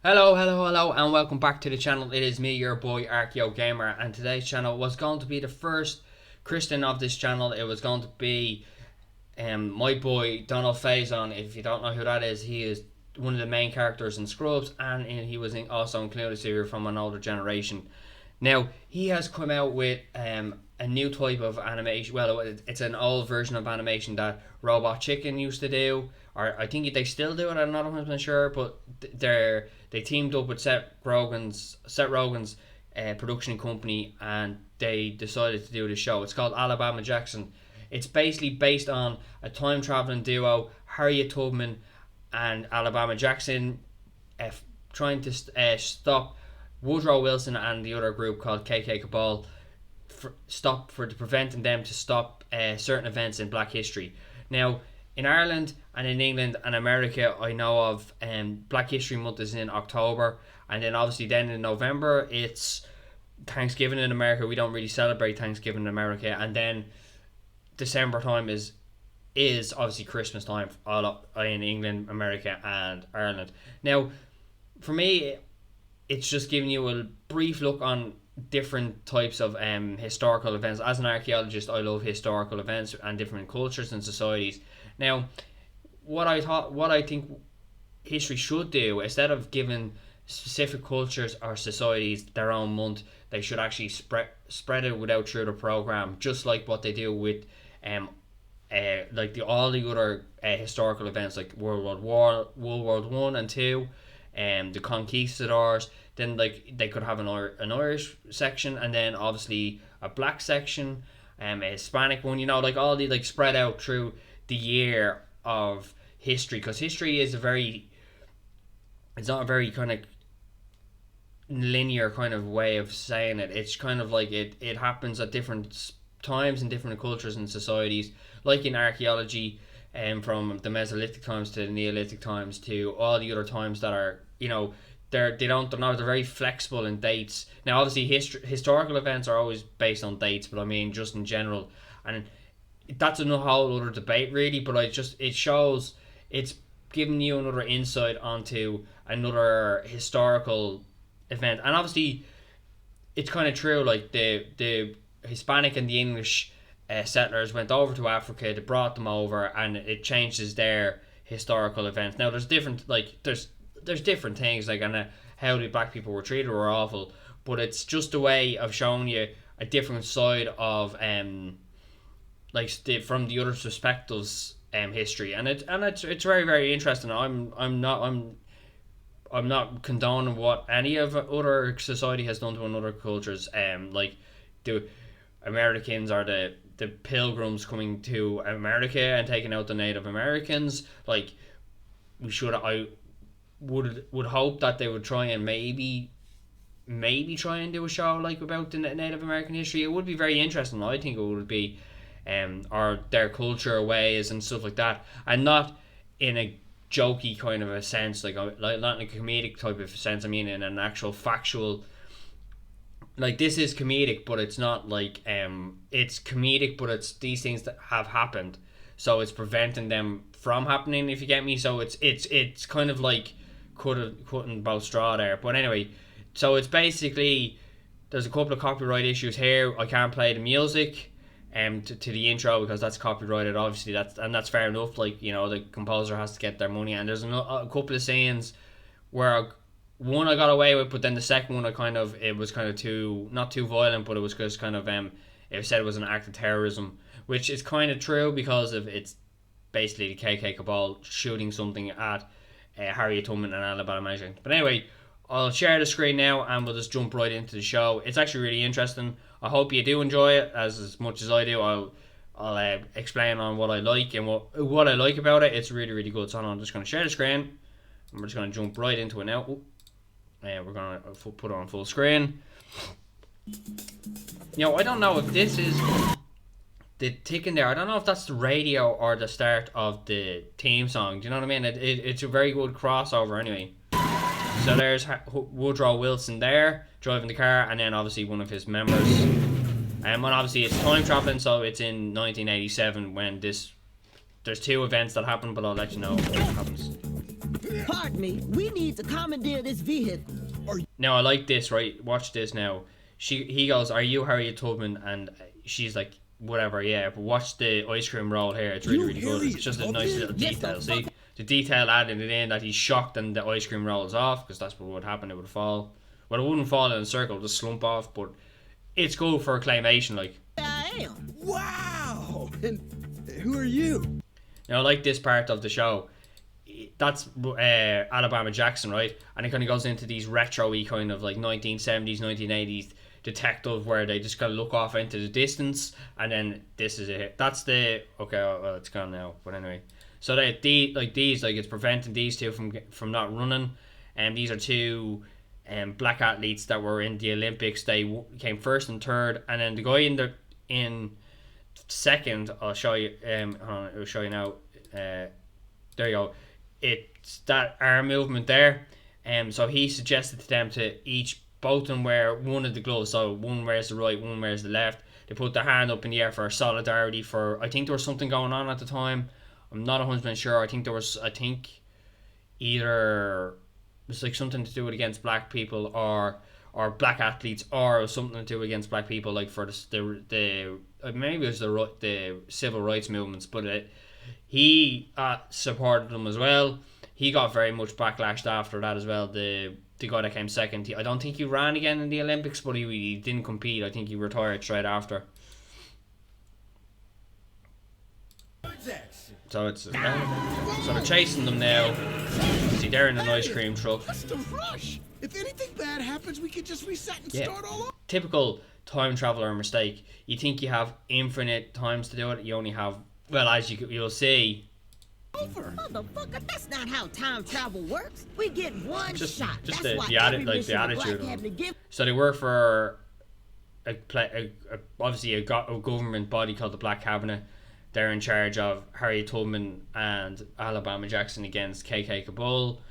Hello, and welcome back to the channel. It is me, your boy Archeo Gamer, and today's channel was going to be the first Christian of this channel. It was going to be my boy Donald Faison. If you don't know who that is, he is one of the main characters in Scrubs, and he was also included here from an older generation. Now, he has come out with a new type of animation. Well, it's an old version of animation that Robot Chicken used to do, or I think they still do it. I'm not 100% sure, but they teamed up with Seth Rogen's production company, and they decided to do the show. It's called Alabama Jackson. It's basically based on a time traveling duo, Harriet Tubman and Alabama Jackson, trying to stop Woodrow Wilson and the other group called KK Cabal preventing them to stop certain events in Black history. Now, in Ireland and in England and America, I know of Black History Month is in October, and then obviously then in November it's Thanksgiving in America. We don't really celebrate Thanksgiving in America, and then December time is obviously Christmas time all up in England, America, and Ireland. Now, for me, it's just giving you a brief look on different types of historical events. As an archaeologist, I love historical events and different cultures and societies. Now, what I think history should do, instead of giving specific cultures or societies their own month, they should actually spread it without through the program, just like what they do with all the other historical events like World War One and Two, the conquistadors. Then they could have an Irish section, and then obviously a black section, a Hispanic one. All the spread out through the year of history, because history is it's not a very kind of linear kind of way of saying it. It's kind of like it happens at different times in different cultures and societies, like in archaeology, from the Mesolithic times to the Neolithic times to all the other times that are they're very flexible in dates. Now, obviously, historical events are always based on dates, but I mean just in general, and that's a whole other debate really. But it shows, it's giving you another insight onto another historical event, and obviously, it's kind of true. Like the Hispanic and the English settlers went over to Africa, they brought them over, and it changes their historical events. Now, there's different there's different things and how the black people were treated were awful, but it's just a way of showing you a different side of from the other perspectives history, and it's very, very interesting. I'm not condoning what any of other society has done to another cultures. Like the Americans are the pilgrims coming to America and taking out the Native Americans. Like, I would hope that they would try and maybe try and do a show about the Native American history. It would be very interesting. I think it would be, or their culture, ways and stuff like that, and not in a jokey kind of a sense, like not in a comedic type of sense. I mean, in an actual factual. This is comedic, but it's not it's comedic, but it's these things that have happened, so it's preventing them from happening. If you get me, so it's kind of like cutting both straw there. But anyway, so it's basically, there's a couple of copyright issues here. I can't play the music to the intro because that's copyrighted. Obviously, that's fair enough. The composer has to get their money, and there's a couple of scenes where one I got away with, but then the second one it was kind of too, not too violent, but it was just kind of it said it was an act of terrorism, which is kind of true because of it's basically the KK Cabal shooting something at Harriet Tubman and Alabama Jackson. But anyway, I'll share the screen now and we'll just jump right into the show. It's actually really interesting. I hope you do enjoy it as much as I do. I'll explain on what I like and what I like about it. It's really, really good. So I'm just going to share the screen and we're just going to jump right into it now. We're going to put it on full screen. I don't know if this is the tick in there. I don't know if that's the radio or the start of the theme song. Do you know what I mean? It's a very good crossover anyway. So there's Woodrow Wilson there driving the car, and then obviously one of his members. And obviously it's time traveling, so it's in 1987 when there's two events that happen, but I'll let you know what happens. Pardon me, we need to commandeer this vehicle. Now I like this, right? Watch this now. He goes, "Are you Harriet Tubman?" And she's like, "Whatever, yeah." But watch the ice cream roll here. It's really, really good. It's just a nice little detail. See the detail added in that he's shocked and the ice cream rolls off, because that's what would happen. It would fall. Well, it wouldn't fall in a circle, just slump off. But it's good for claymation, like. I am. Wow! And who are you? Now I like this part of the show. That's Alabama Jackson, right? And it kind of goes into these retro-y kind of like 1970s, 1980s detective, where they just kind of look off into the distance, and then this is it. That's the well, it's gone now, but anyway. So it's preventing these two from not running, and these are two black athletes that were in the Olympics. They came first and third, and then the guy in second, I'll show you. I'll show you now. There you go. It's that arm movement there. So he suggested to them to both of them wear one of the gloves. So one wears the right, one wears the left. They put their hand up in the air for solidarity. I think there was something going on at the time. I'm not 100% sure. I think either it was like something to do with against black people or black athletes, or something to do against black people, like for the maybe it was the civil rights movements. But he supported them as well. He got very much backlash after that as well. The guy that came second, I don't think he ran again in the Olympics, but he didn't compete. I think he retired straight after. So so they're chasing them now. See, they're in an ice cream truck. What's the rush? If anything bad happens, we could just reset and start all over. Typical time traveler mistake. You think you have infinite times to do it. You only have, well, as you'll see. Motherfucker, that's not how time travel works. We get one shot. Just that's the attitude of them. So they work for obviously a government body called the Black Cabinet. They're in charge of Harriet Tubman and Alabama Jackson against KK Kabul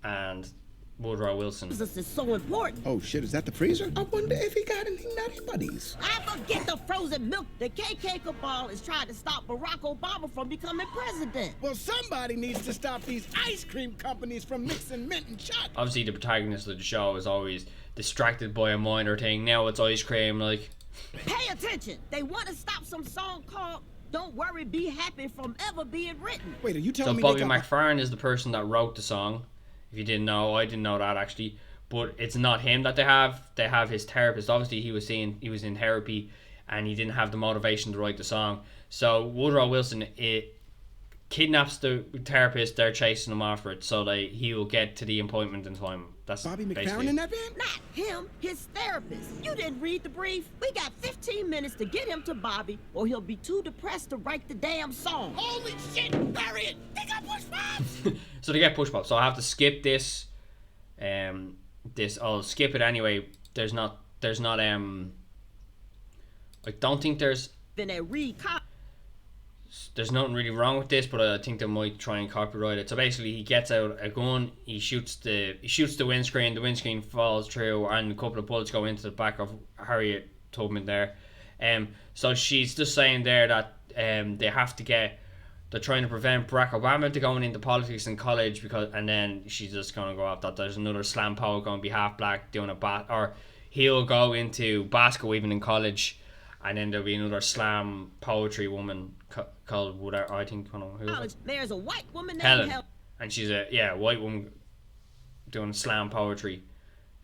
and Woodrow Wilson. This is so important. Oh shit, is that the freezer? I wonder if he got any nutty buddies. I forget the frozen milk. The KK Cabal is trying to stop Barack Obama from becoming president. Well, somebody needs to stop these ice cream companies from mixing mint and chocolate. Obviously, the protagonist of the show is always distracted by a minor thing. Now it's ice cream, like. Pay attention. They want to stop some song called "Don't Worry, Be Happy" from ever being written. Wait, are you telling me? So Bobby McFerrin is the person that wrote the song. If you didn't know, I didn't know that actually. But it's not him that they have. They have his therapist. Obviously, he was in therapy, and he didn't have the motivation to write the song. So Woodrow Wilson kidnaps the therapist. They're chasing him after it, so he will get to the appointment in time. That's Bobby basically McFerrin in that band? Not him, his therapist. You didn't read the brief. We got 15 minutes to get him to Bobby, or he'll be too depressed to write the damn song. Holy shit, Harriet! They got push pops! So they get push pops. So I have to skip this. I'll skip it anyway. There's not. I don't think there's. Then they There's nothing really wrong with this, but I think they might try and copyright it. So basically, he gets out a gun, he shoots the windscreen, the windscreen falls through, and a couple of bullets go into the back of Harriet Tubman there. So she's just saying there that they're trying to prevent Barack Obama to going into politics in college, and then she's just gonna go off that there's another slam poet going to be half black doing or he'll go into basketball even in college. And then there'll be another slam poetry woman called whatever, I think, there's a white woman named Helen. And she's a white woman doing slam poetry.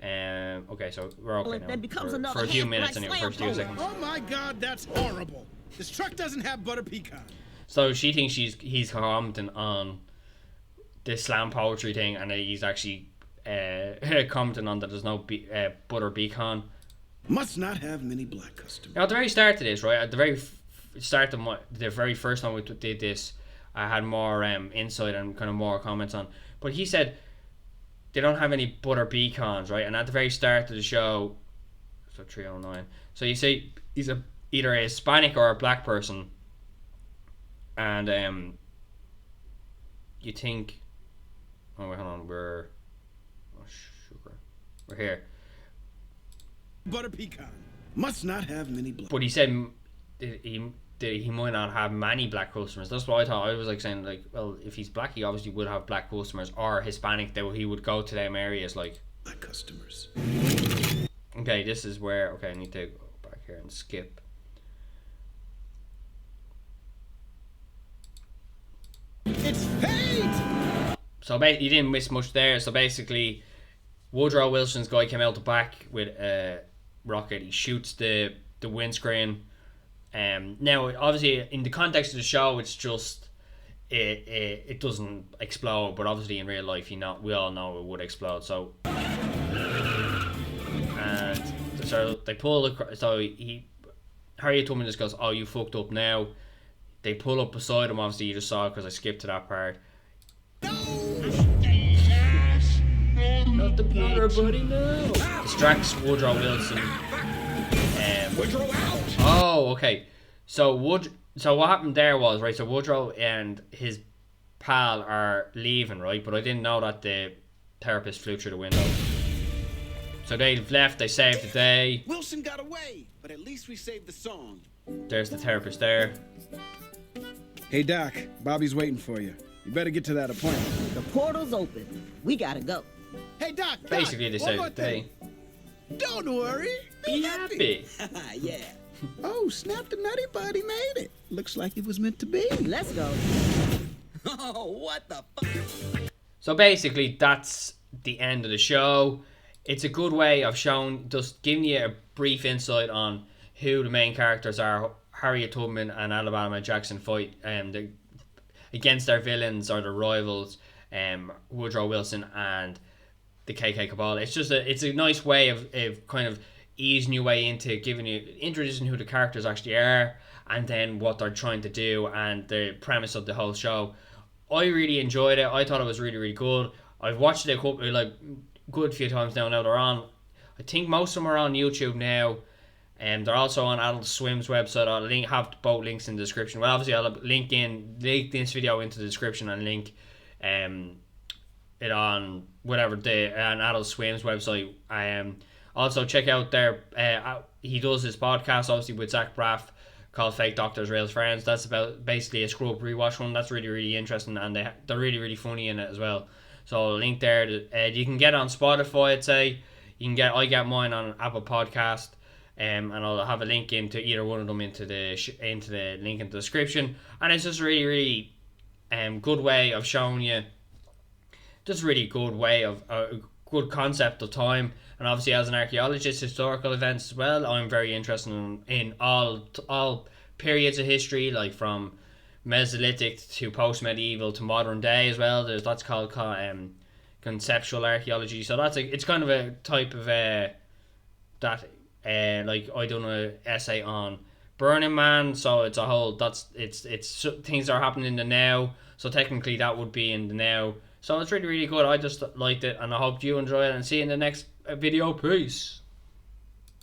Okay, so we're okay now. For a few minutes anyway, for a few seconds. Oh my god, that's horrible. This truck doesn't have butter pecan. So she thinks he's commenting on this slam poetry thing, and he's actually commenting on that there's no butter pecan. Must not have many black customers. Now, at the very start of this, right? At the very start of the very first time we did this, I had more insight and kind of more comments on. But he said they don't have any butter pecans, right? And at the very start of the show, so 309. So you say he's either a Hispanic or a black person, and you think, oh wait, hold on, we're here. Butter pecan must not have many blood. But he said he might not have many black customers. That's what I thought. I was like saying, like, well, if he's black, he obviously would have black customers, or Hispanic, that he would go to them areas, like. Black customers. Okay, this is where, okay, I need to go back here and skip. It's fate! So you didn't miss much there. So basically, Woodrow Wilson's guy came out the back with a rocket. He shoots the windscreen. Now, obviously, in the context of the show, it's just it doesn't explode. But obviously, in real life, we all know it would explode. So, and so they pull. So Harriet Tubman just goes, "Oh, you fucked up now." They pull up beside him. Obviously, you just saw it because I skipped to that part. Not the powder, buddy, no. Distracts Woodrow Wilson. Woodrow out! Oh, okay. So what happened there was, right, so Woodrow and his pal are leaving, right? But I didn't know that the therapist flew through the window. So they've left, they saved the day. Wilson got away, but at least we saved the song. There's the therapist there. Hey, Doc, Bobby's waiting for you. You better get to that appointment. The portal's open. We gotta go. Hey, Doc, Basically, they one saved more the day. thing. Don't worry. Be happy. Yeah. Oh, Snap the Nutty Buddy made it. Looks like it was meant to be. Let's go. Oh, what the fuck? So basically, that's the end of the show. It's a good way of showing, just giving you a brief insight on who the main characters are. Harriet Tubman and Alabama Jackson fight against their villains or their rivals, Woodrow Wilson and the KK Cabal. It's just it's a nice way of kind of easing your way into introducing who the characters actually are, and then what they're trying to do, and the premise of the whole show. I really enjoyed it. I thought it was really, really good. I've watched it a couple, good few times now. Now they're on, I think most of them are on YouTube now. And they're also on Adult Swim's website. I'll have both links in the description. Well, obviously I'll link this video into the description and link it on whatever on Adult Swim's website. Also check out he does his podcast obviously with Zach Braff called Fake Doctors Real Friends. That's about basically a screw up rewatch one. That's really, really interesting, and they're really, really funny in it as well. So I'll link there. You can get it on Spotify, I'd say. I get mine on Apple Podcast. And I'll have a link into either one of them into the link in the description. And it's just a really, really good way of showing you, just a really good way of a good concept of time. And obviously, as an archaeologist, historical events as well, I'm very interested in all periods of history, like from Mesolithic to post-medieval to modern day as well. That's called conceptual archaeology. So it's kind of a type of like I done an essay on Burning Man, so it's a whole it's things that are happening in the now, so technically that would be in the now. So it's really, really good. I just liked it, and I hope you enjoy it, and see you in the next video. Peace.